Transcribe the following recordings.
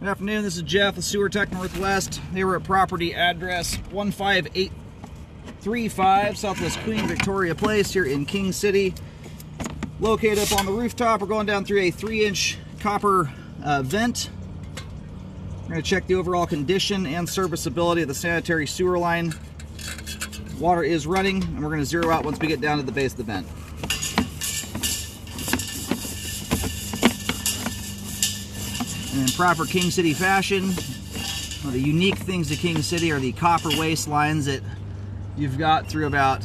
Good afternoon, this is Jeff with Sewer Tech Northwest. They were at property address 15835 Southwest Queen Victoria Place here in King City. Located up on the rooftop, we're going down through a 3-inch copper vent. We're going to check the overall condition and serviceability of the sanitary sewer line. Water is running, and we're going to zero out once we get down to the base of the vent. And in proper King City fashion, one of the unique things to King City are the copper waste lines that you've got through about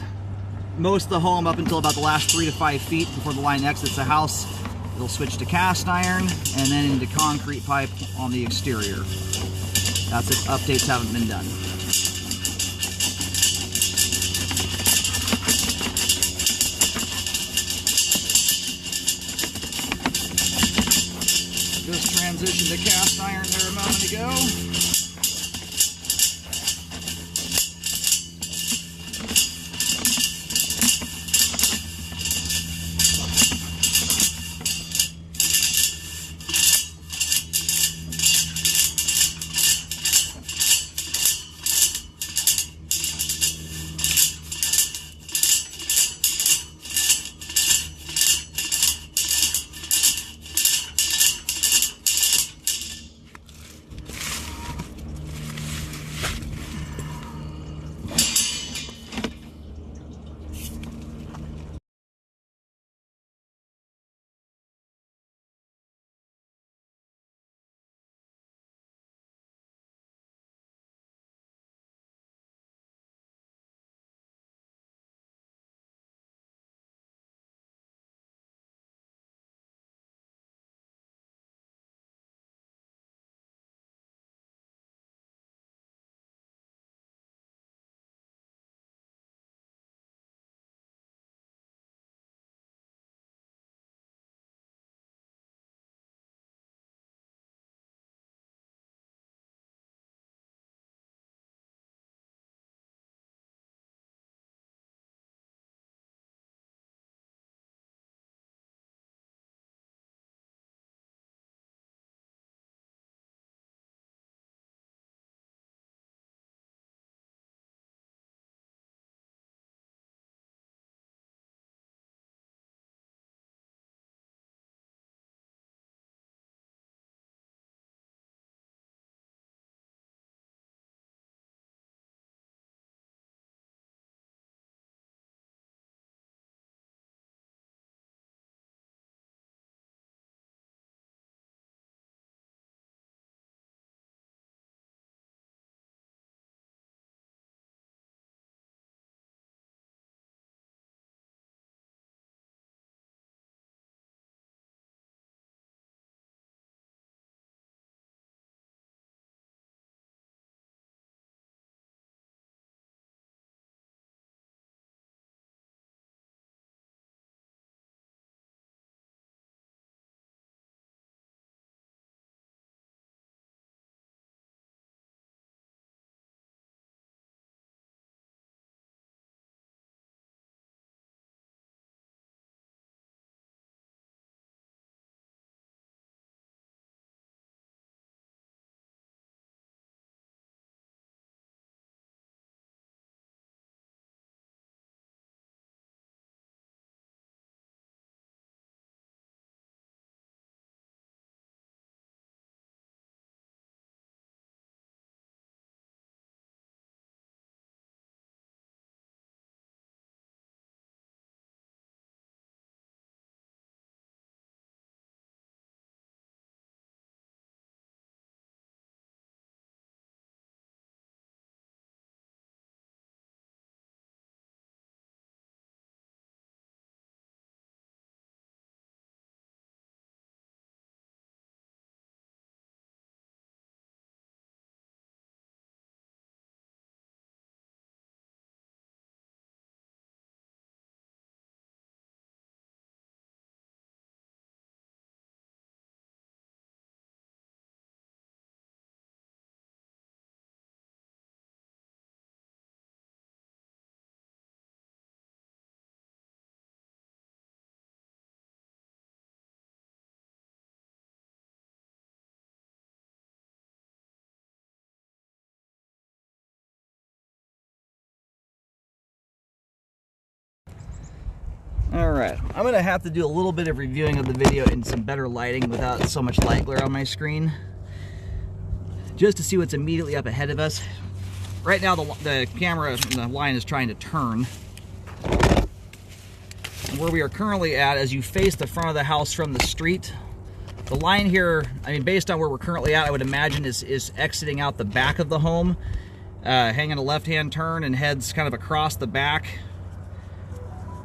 most of the home up until about the last 3 to 5 feet before the line exits the house. It'll switch to cast iron and then into concrete pipe on the exterior. That's if updates haven't been done. Just transitioned to cast iron there a moment ago. All right, I'm gonna have to do a little bit of reviewing of the video in some better lighting without so much light glare on my screen, just to see what's immediately up ahead of us. Right now, the camera and the line is trying to turn. And where we are currently at, as you face the front of the house from the street, the line here, I mean, based on where we're currently at, I would imagine is exiting out the back of the home, hanging a left-hand turn and heads kind of across the back.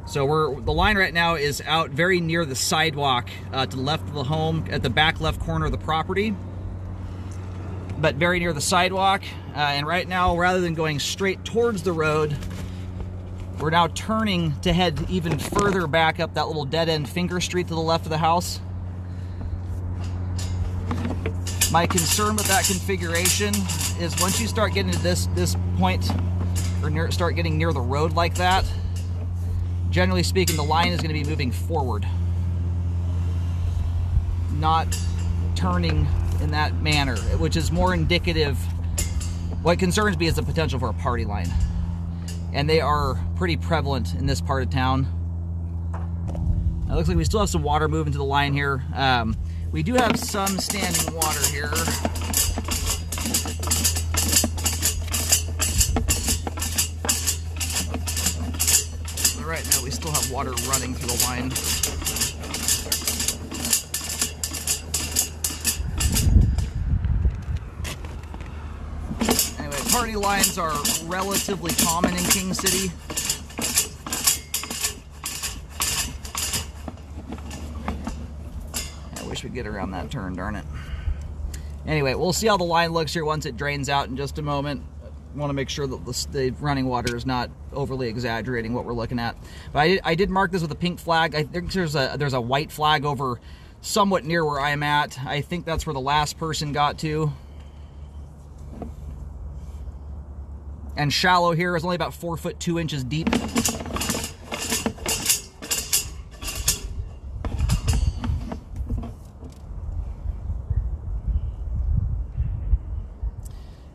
So the line right now is out very near the sidewalk to the left of the home, at the back left corner of the property, but very near the sidewalk. And right now, rather than going straight towards the road, we're now turning to head even further back up that little dead-end finger street to the left of the house. My concern with that configuration is once you start getting to this point, or start getting near the road like that, generally speaking, the line is going to be moving forward, not turning in that manner, which is more indicative. What concerns me is the potential for a party line, and they are pretty prevalent in this part of town. It looks like we still have some water moving to the line here. We do have some standing water here. But right now we still have water running through the line. Anyway, party lines are relatively common in King City. We get around that turn, darn it. Anyway, we'll see how the line looks here once it drains out in just a moment. I want to make sure that the running water is not overly exaggerating what we're looking at. But I did mark this with a pink flag. I think there's a white flag over somewhat near where I'm at. I think that's where the last person got to. And shallow here is only about 4 foot 2 inches deep.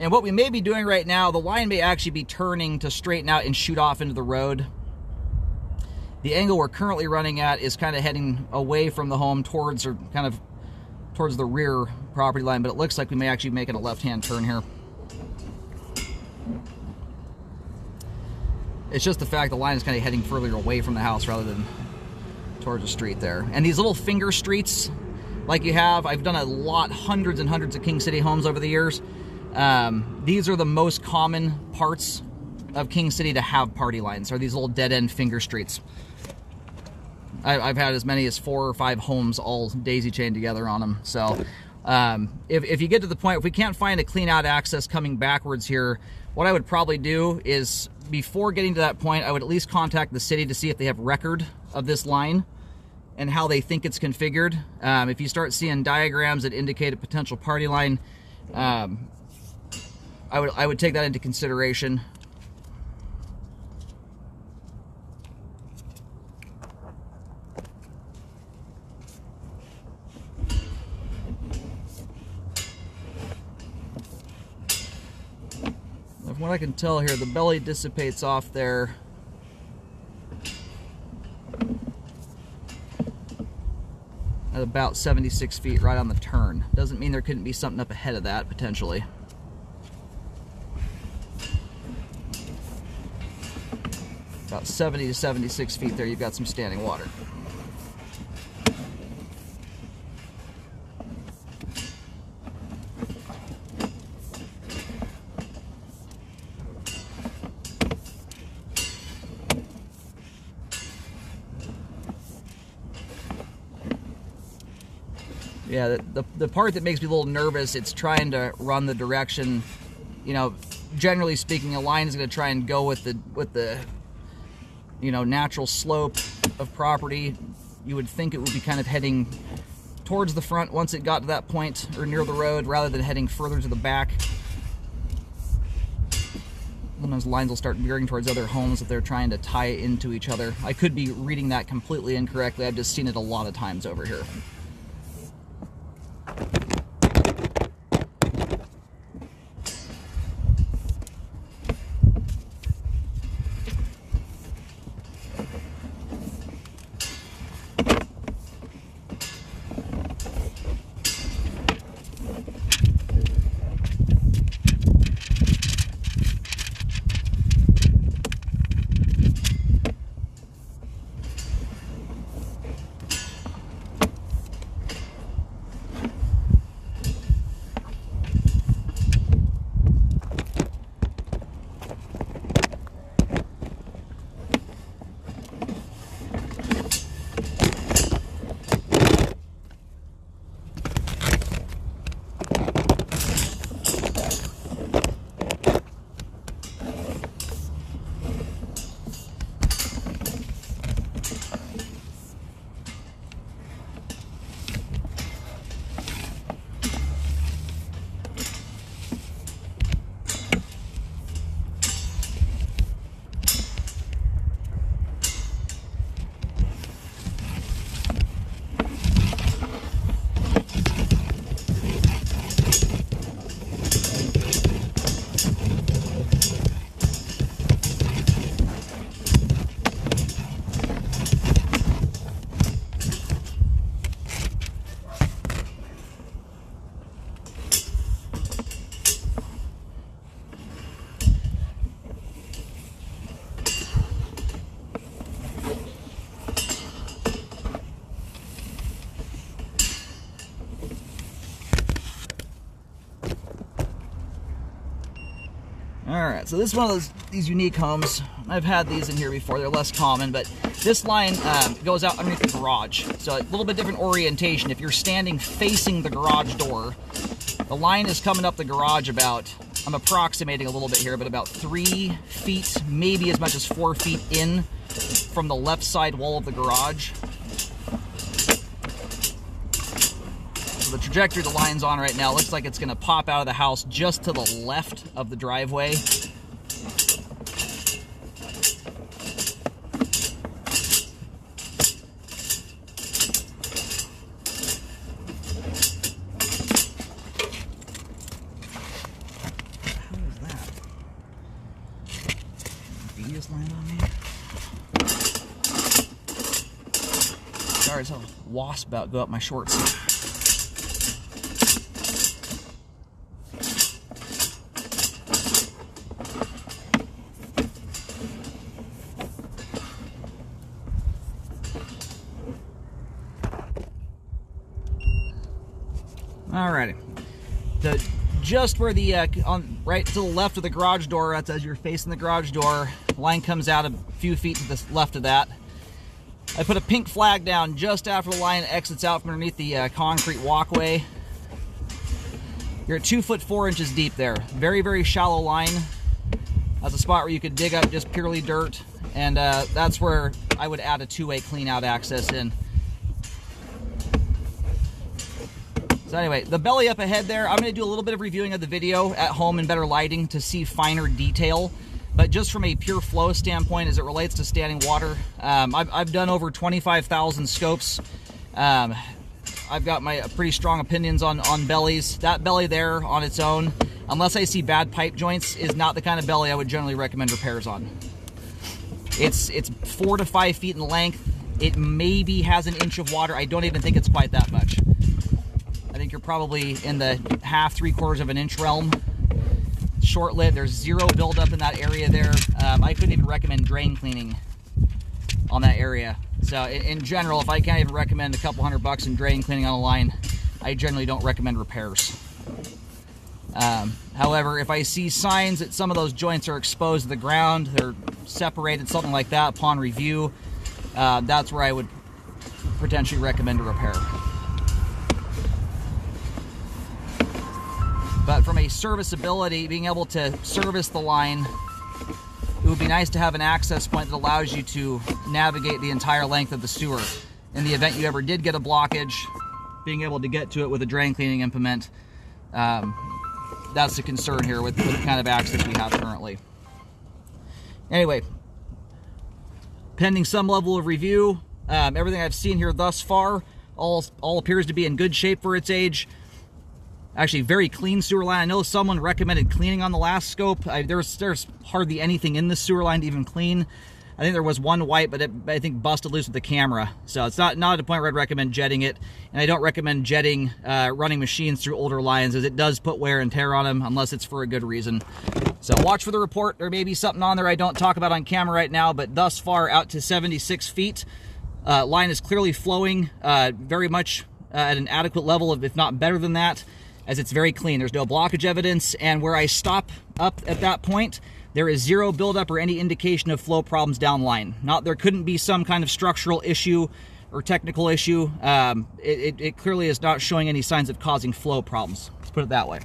And what we may be doing right now, the line may actually be turning to straighten out and shoot off into the road. The angle we're currently running at is kind of heading away from the home towards the rear property line, but it looks like we may actually be making a left-hand turn here. It's just the fact the line is kind of heading further away from the house rather than towards the street there. And these little finger streets, like you have, I've done a lot, hundreds and hundreds of King City homes over the years. These are the most common parts of King City to have party lines, are these little dead-end finger streets. I've had as many as 4 or 5 homes all daisy-chained together on them. So if you get to the point, if we can't find a clean-out access coming backwards here, what I would probably do is, before getting to that point, I would at least contact the city to see if they have record of this line and how they think it's configured. If you start seeing diagrams that indicate a potential party line, I would take that into consideration. From what I can tell here, the belly dissipates off there. At about 76 feet right on the turn. Doesn't mean there couldn't be something up ahead of that, potentially. About 70 to 76 feet there, you've got some standing water. Yeah, the part that makes me a little nervous, it's trying to run the direction, you know, generally speaking, a line is going to try and go with the you know, natural slope of property. You would think it would be kind of heading towards the front once it got to that point, or near the road, rather than heading further to the back. Sometimes lines will start veering towards other homes if they're trying to tie into each other. I could be reading that completely incorrectly. I've just seen it a lot of times over here. Alright, so this is one of these unique homes. I've had these in here before, they're less common, but this line goes out underneath the garage. So a little bit different orientation. If you're standing facing the garage door, the line is coming up the garage about, I'm approximating a little bit here, but about 3 feet, maybe as much as 4 feet in from the left side wall of the garage. So the trajectory the line's on right now looks like it's going to pop out of the house just to the left of the driveway. Just land on me. Sorry, there's a wasp about to go up my shorts. Alrighty. Just where the right to the left of the garage door, that's as you're facing the garage door, line comes out a few feet to the left of that. I put a pink flag down just after the line exits out from underneath the concrete walkway. You're at 2 foot 4 inches deep there. Very, very shallow line. That's a spot where you could dig up just purely dirt, and that's where I would add a two-way clean-out access in. So anyway, the belly up ahead there, I'm going to do a little bit of reviewing of the video at home in better lighting to see finer detail. But just from a pure flow standpoint as it relates to standing water, I've done over 25,000 scopes. I've got my pretty strong opinions on bellies. That belly there on its own, unless I see bad pipe joints, is not the kind of belly I would generally recommend repairs on. It's 4 to 5 feet in length. It maybe has an inch of water. I don't even think it's quite that much. I think you're probably in the 1/2, 3/4 of an inch realm. Short lid, there's zero buildup in that area there. I couldn't even recommend drain cleaning on that area. So in general, if I can't even recommend a couple $100 in drain cleaning on a line, I generally don't recommend repairs. However, if I see signs that some of those joints are exposed to the ground, they're separated, something like that upon review, that's where I would potentially recommend a repair. But from a serviceability, being able to service the line, it would be nice to have an access point that allows you to navigate the entire length of the sewer. In the event you ever did get a blockage, being able to get to it with a drain cleaning implement, that's the concern here with the kind of access we have currently. Anyway, pending some level of review, everything I've seen here thus far all appears to be in good shape for its age. Actually, very clean sewer line. I know someone recommended cleaning on the last scope. There's hardly anything in the sewer line to even clean. I think there was one wipe, but I think busted loose with the camera. So it's not at a point where I'd recommend jetting it. And I don't recommend jetting running machines through older lines, as it does put wear and tear on them, unless it's for a good reason. So watch for the report. There may be something on there I don't talk about on camera right now, but thus far out to 76 feet. Line is clearly flowing very much at an adequate level, if not better than that, as it's very clean. There's no blockage evidence, and where I stop up at that point, there is zero buildup or any indication of flow problems downline. There couldn't be some kind of structural issue or technical issue. It clearly is not showing any signs of causing flow problems. Let's put it that way.